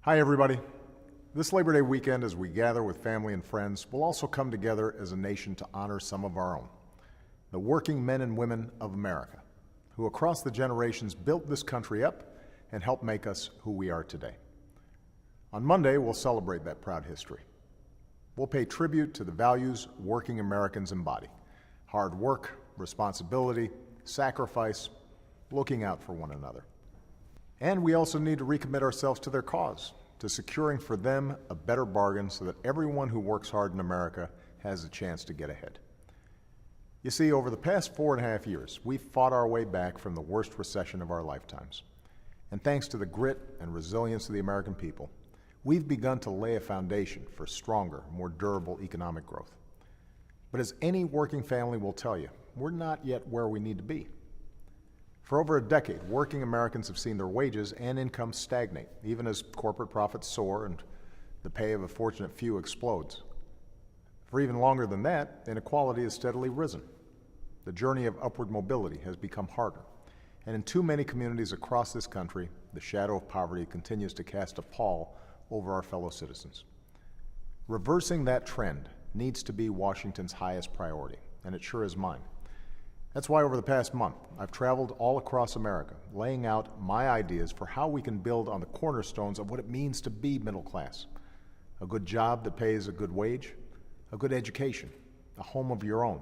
Hi, everybody. This Labor Day weekend, as we gather with family and friends, we'll also come together as a nation to honor some of our own, the working men and women of America, who across the generations built this country up and helped make us who we are today. On Monday, we'll celebrate that proud history. We'll pay tribute to the values working Americans embody: hard work, responsibility, sacrifice, looking out for one another. And we also need to recommit ourselves to their cause, to securing for them a better bargain so that everyone who works hard in America has a chance to get ahead. You see, over the past 4.5 years, we've fought our way back from the worst recession of our lifetimes. And thanks to the grit and resilience of the American people, we've begun to lay a foundation for stronger, more durable economic growth. But as any working family will tell you, we're not yet where we need to be. For over a decade, working Americans have seen their wages and income stagnate, even as corporate profits soar and the pay of a fortunate few explodes. For even longer than that, inequality has steadily risen. The journey of upward mobility has become harder, and in too many communities across this country, the shadow of poverty continues to cast a pall over our fellow citizens. Reversing that trend needs to be Washington's highest priority, and it sure is mine. That's why over the past month, I've traveled all across America, laying out my ideas for how we can build on the cornerstones of what it means to be middle class: a good job that pays a good wage, a good education, a home of your own,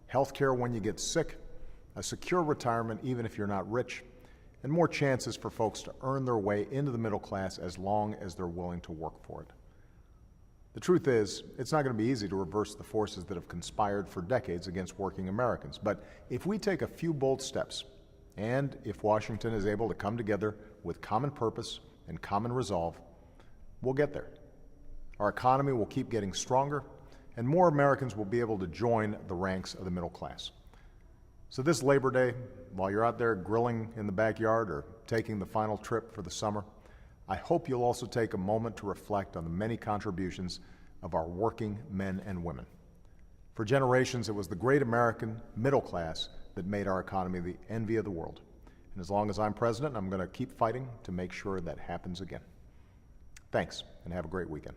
health care when you get sick, a secure retirement even if you're not rich, and more chances for folks to earn their way into the middle class as long as they're willing to work for it. The truth is, it's not going to be easy to reverse the forces that have conspired for decades against working Americans. But if we take a few bold steps, and if Washington is able to come together with common purpose and common resolve, we'll get there. Our economy will keep getting stronger, and more Americans will be able to join the ranks of the middle class. So this Labor Day, while you're out there grilling in the backyard or taking the final trip for the summer, I hope you'll also take a moment to reflect on the many contributions of our working men and women. For generations, it was the great American middle class that made our economy the envy of the world. And as long as I'm president, I'm going to keep fighting to make sure that happens again. Thanks, and have a great weekend.